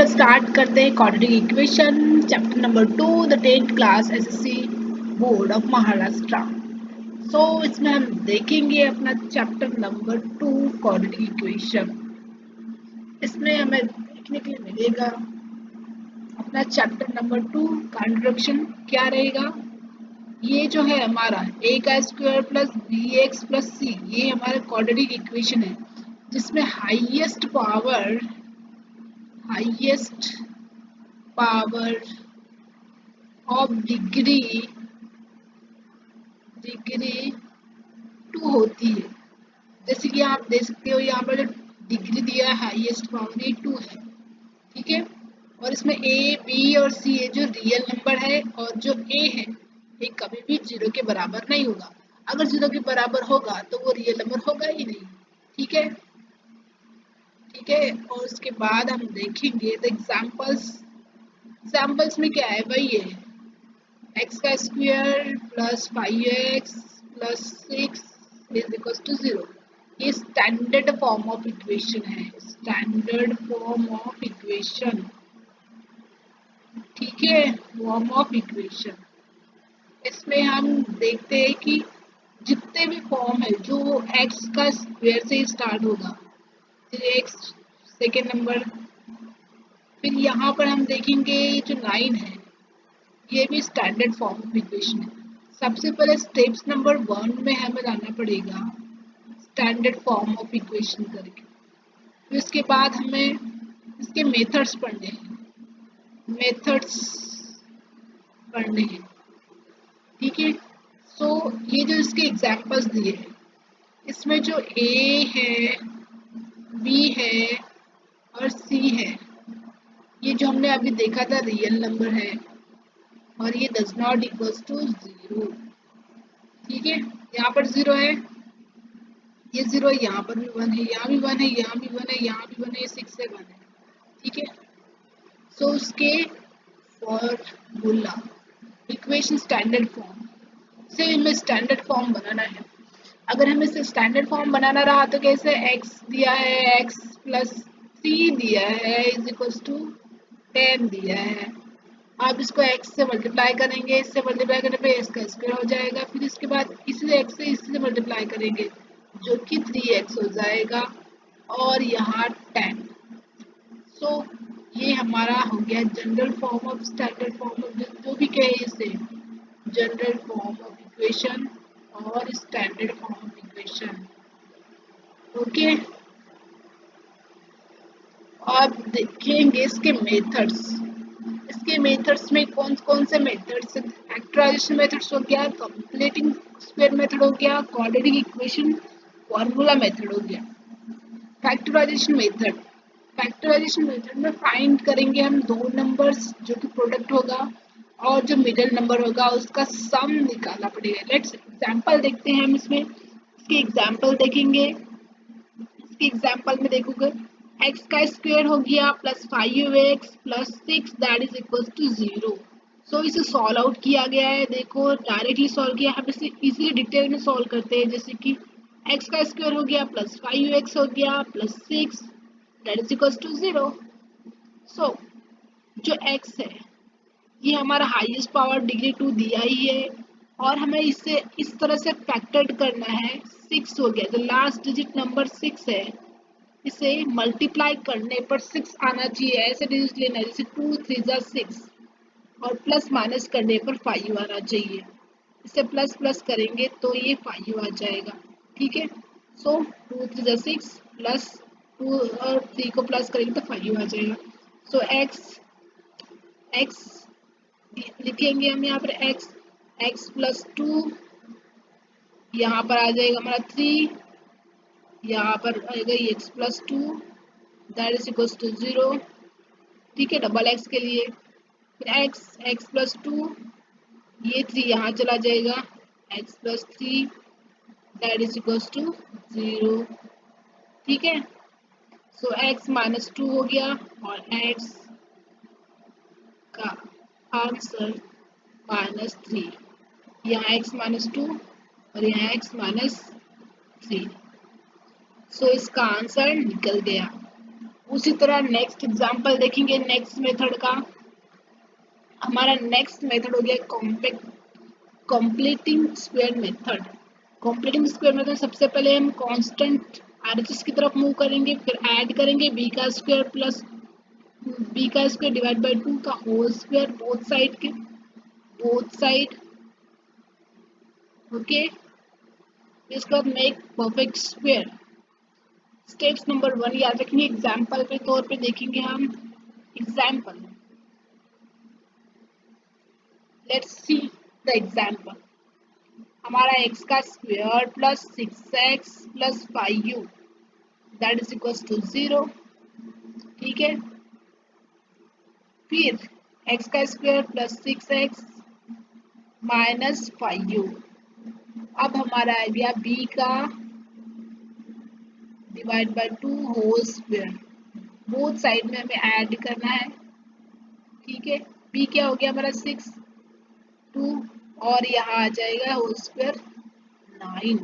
चलिए स्टार्ट करते हैं quadratic equation chapter number 2 the 10th class SSC board of Maharashtra. इसमें हम देखेंगे अपना चैप्टर नंबर 2 क्वाड्रेटिक इक्वेशन। इसमें हमें देखने के लिए मिलेगा अपना चैप्टर नंबर 2 का इंट्रोडक्शन क्या रहेगा। ये जो है हमारा a का square plus bx plus c, ये हमारा क्वाड्रेटिक इक्वेशन है जिसमें हाईएस्ट पावर ऑफ डिग्री 2 होती है। जैसे कि आप देख सकते हो यहाँ पर जो डिग्री दिया है हाईएस्ट पावर ये 2 है, ठीक है। और इसमें a b और c है जो रियल नंबर है, और जो a है ये कभी भी 0 के बराबर नहीं होगा। अगर 0 के बराबर होगा तो वो रियल नंबर होगा ही नहीं, ठीक है। और उसके बाद हम देखेंगे द एग्जाम्पल्स में क्या है भाई, ये x का square plus 5x plus 6 is equal to 0। ये स्टैंडर्ड फॉर्म ऑफ इक्वेशन है, ठीक है, फॉर्म ऑफ इक्वेशन। इसमें हम देखते हैं कि जितने भी फॉर्म है जो x का स्क्वायर से स्टार्ट होगा, फिर x सेकेंड नंबर, फिर यहाँ पर हम देखेंगे जो 9 है ये भी स्टैंडर्ड फॉर्म ऑफ इक्वेशन है। सबसे पहले स्टेप्स नंबर 1 में हमें लाना पड़ेगा स्टैंडर्ड फॉर्म ऑफ इक्वेशन करके, फिर उसके बाद हमें इसके मेथड्स पढ़ने हैं, ठीक है। ये जो इसके एग्जांपल्स दिए हैं इसमें जो a है, b है और c है, ये जो हमने अभी देखा था रियल नंबर है और ये डज नॉट इक्वल्स टू 0, ठीक है। यहाँ पर 0 है, ये 0 है, यहाँ पर भी 1 है, यहाँ भी 1 है, यहाँ भी 1 है, यहाँ भी 1 है, 6 है, 1 है, ठीक है। उसके फॉर्मूला इक्वेशन स्टैंडर्ड फॉर्म से हमें स्टैंडर्ड फॉर्म बनाना है। अगर हमें इसे स्टैंडर्ड फॉर्म बनाना रहा तो कैसे, x दिया है, x प्लस 3 दिया है इज इक्वल्स टू 10 दिया है। आप इसको x से मल्टीप्लाई करेंगे, इससे मल्टीप्लाई करने पे x का स्क्वायर हो जाएगा, फिर इसके बाद इसी x से इससे मल्टीप्लाई करेंगे जो कि 3x हो जाएगा, और यहाँ 10। ये हमारा हो गया general form of standard form of, जो भी कहे इसे जनरल फॉर्म ऑफ इक्वेशन और standard form of equation, okay. अब देखेंगे इसके मेथड्स में कौन कौन से मेथड्स, फैक्टराइजेशन मेथड्स हो गया, कंप्लीटिंग स्क्वायर मेथड हो गया, क्वाड्रेटिक इक्वेशन फॉर्मूला मेथड हो गया। फैक्टराइजेशन मेथड में फाइंड करेंगे हम दो नंबर्स जो कि प्रोडक्ट होगा और जो मिडिल नंबर होगा उसका सम निकालना पड़ेगा। लेट्स एग्जांपल देखते हैं हम इसमें, इसके एग्जांपल देखेंगे। इसके एग्जांपल में देखोगे x का स्क्वायर हो गया plus 5x plus 6 that is equal to 0। इसे सॉल्व आउट किया गया है, देखो डायरेक्टली सॉल्व किया। हम इसे इजीली डिटेल में सॉल्व करते हैं, जैसे कि x का स्क्वायर हो गया प्लस 5x हो गया plus 6 that is equal to 0। जो x है ये हमारा हाईएस्ट पावर डिग्री 2 दिया ही है, और हमें इसे इस तरह से फैक्टर्ड करना है। 6 हो गया, जो लास्ट डिजिट नंबर 6 है इसे मल्टीप्लाई करने पर 6 आना चाहिए, ऐसे डिजिट लेना है जैसे 2 3 जा 6, और प्लस माइनस करने पर 5 आना चाहिए। इसे प्लस प्लस करेंगे तो ये 5 आ जाएगा, ठीक है। 2 3 जा 6 प्लस 2 और 3 को प्लस करेंगे तो 5 आ जाएगा। x लिखेंगे हम यहाँ पर x प्लस 2, यहाँ पर आ जाएगा हमारा 3, यहाँ पर आएगा ये x plus 2 that is equal to 0, ठीक है, डबल x के लिए। फिर x प्लस 2, ये 3 यहाँ चला जाएगा, x plus 3 that is equal to 0, ठीक है। x माइनस 2 हो गया और x का आंसर माइनस 3, यहाँ x माइनस 2 और यहाँ x माइनस 3। इसका आंसर निकल गया। उसी तरह नेक्स्ट एग्जांपल देखेंगे नेक्स्ट मेथड का। हमारा नेक्स्ट मेथड हो गया completing square method. Completing square method सबसे पहले हम कांस्टेंट आरएचएस की तरफ मूव करेंगे, फिर ऐड करेंगे बी का स्क्वायर प्लस बी का स्क्वायर डिवाइड बाई 2 का whole square both side okay. इसके बाद make perfect square. Steps number 1 याद रखेंगे, एग्जाम्पल के तौर पे देखेंगे हम। Example, let's see the example. हमारा x का square plus 6x plus 5u that is equal to 0। ठीक है, फिर x का square plus 6x minus 5u। अब हमारा आ गया b का divide by 2 whole square, both side में हमें ऐड करना है। ठीक है, b क्या हो गया हमारा 6 2 और यहाँ आ जाएगा होल स्क्वायर 9।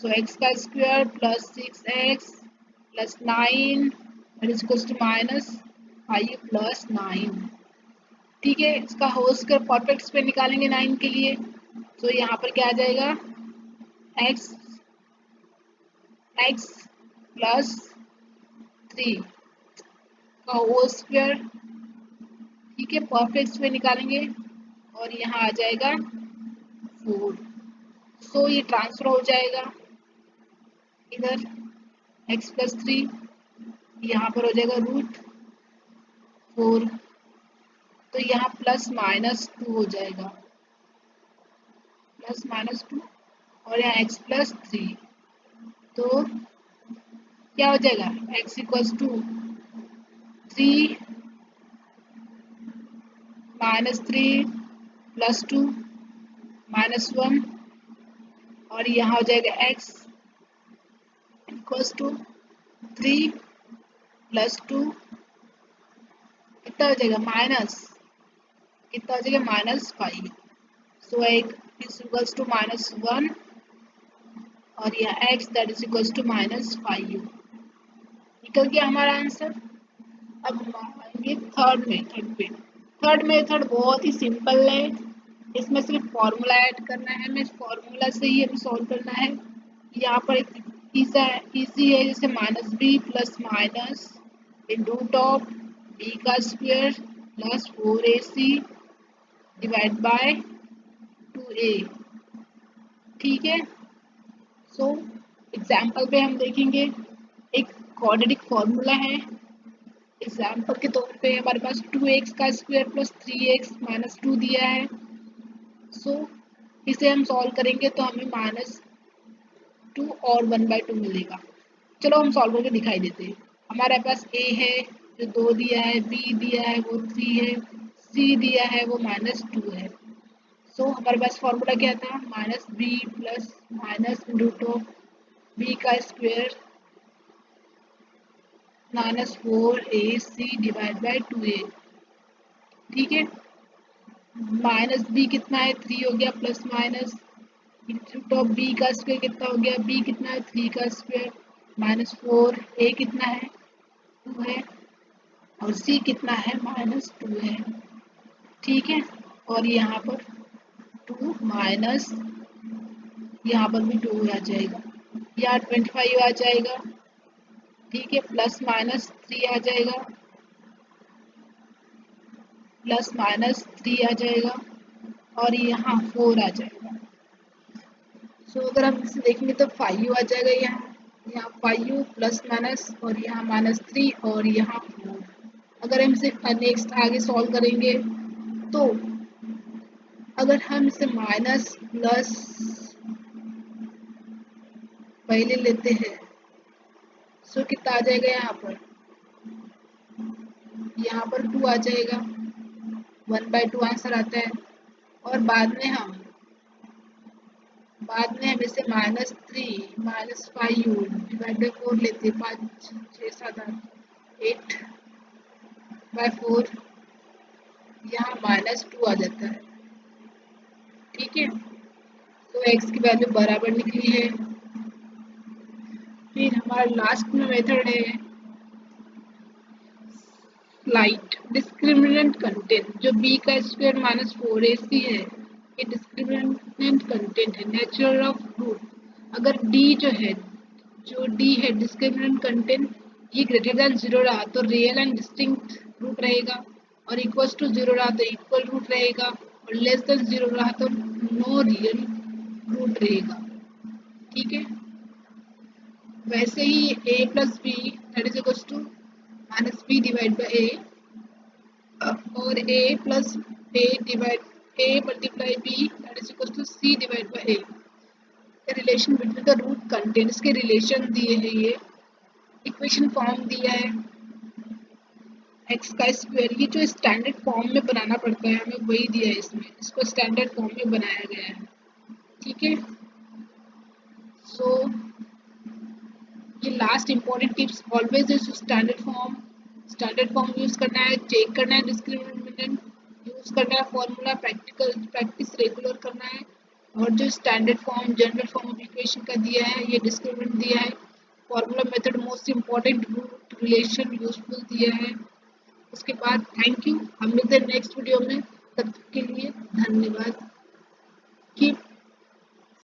सो x का square plus 6x plus 9 that is equal to minus 5 plus 9। ठीक है, इसका होल स्क्वायर परफेक्ट स्क्वायर निकालेंगे 9 के लिए, तो यहाँ पर क्या आ जाएगा x प्लस 3 का होल स्क्वायर। ठीक है, परफेक्ट स्क्वायर निकालेंगे और यहाँ आ जाएगा 4। सो ये ट्रांसफर हो जाएगा इधर x प्लस 3, यहाँ पर हो जाएगा √4, तो यहाँ प्लस माइनस 2 हो जाएगा, प्लस माइनस 2 और यहाँ x प्लस 3, तो क्या हो जाएगा x equals to 3 minus 3 plus 2 minus 1 और यहाँ हो जाएगा x इक्वल्स टू 3 प्लस 2 कितना हो जाएगा कितना हो जाएगा -5। So x is equals to -1 और यह x that is equals to -5u। निकल गया हमारा आंसर। अब हम आएंगे थर्ड मेथड पे। थर्ड मेथड बहुत ही सिंपल है, इसमें सिर्फ फॉर्मूला ऐड करना है, हमें फॉर्मूला से ही हमें सॉल्व करना है। यहाँ पर इजी है, जैसे -b plus minus root of b का square plus 4ac divide by 2a। ठीक है, सो एग्जाम्पल पे हम देखेंगे एक क्वाड्रेटिक फॉर्मूला है। एग्जाम्पल के तौर पे हमारे पास 2x का स्क्वायर प्लस 3x माइनस 2 दिया है। सो इसे हम सॉल्व करेंगे तो हमें -2 और 1/2 मिलेगा। चलो हम सॉल्व करके दिखाई देते हैं। हमारे पास a है जो 2 दिया है, b दिया है वो 3 है, c दिया है वो -2 है। सो हमारे पास फॉर्मूला क्या था, -b plus minus root of b का square -4ac divide by 2a। ठीक है, -b कितना है 3 हो गया plus minus root of b का स्क्वायर कितना हो गया, b कितना है 3 का स्क्वायर -4, a कितना है 2 है और c कितना है -2 है। ठीक है, और यहाँ पर 2 माइनस यहाँ पर भी 2 आ जाएगा, यहाँ 25 आ जाएगा। ठीक है, प्लस माइनस 3 आ जाएगा, प्लस माइनस 3 आ जाएगा और यहाँ 4 आ जाएगा। सो अगर हम इसे देखेंगे तो 5 आ जाएगा, यहाँ 5 प्लस माइनस और यहाँ -3 और यहाँ 4। अगर हम इसे नेक्स्ट आगे सॉल्व करेंगे तो अगर हम इसे माइनस प्लस पहले लेते हैं सो कितना आ जाएगा, यहाँ पर 2 आ जाएगा, 1/2 आंसर आता है। और बाद में हम इसे -3 -5u डिवाइड बाई 4 लेते हैं, 5 6 7 8 8/4, यहाँ -2 आ जाता है। ठीक है, तो x की वैल्यू बराबर निकली है। फिर हमारा लास्ट में मेथड है लाइट डिस्क्रिमिनेंट कंटेंट जो b का स्क्वायर माइनस 4ac है, ये डिस्क्रिमिनेंट कंटेंट है। नेचर ऑफ रूट, अगर d जो d है डिस्क्रिमिनेंट कंटेंट, ये ग्रेटर देन 0 रहा तो रियल एंड डिस्टिंक्ट रूट रहेगा, और इक्वल्स टू 0 रहा तो इक्वल रूट रहेगा, और लेस देन 0 रहा तो नो रियल रूट रहेगा। ठीक है, वैसे ही a plus B that is equals to minus B divide by A, और a plus a multiply b that is equals to c divide by a। Relation between the root content, इसके relation दिए हैं, ये equation form दिया है x का square, ये जो स्टैंडर्ड फॉर्म में बनाना पड़ता है हमें वही दिया है इसमें, इसको स्टैंडर्ड फॉर्म में बनाया गया है। ठीक है, सो ये last important tips, always is standard form use करना है, चेक करना है डिस्क्रिमिनेंट यूज करना है, फॉर्मूला प्रैक्टिस रेगुलर करना है, और जो standard form general form of equation का दिया है, ये डिस्क्रिमिनेंट दिया है, formula method most important, root relation useful दिया है। उसके बाद थैंक यू, हम मिलते हैं नेक्स्ट वीडियो में, तब तक के लिए धन्यवाद। कीप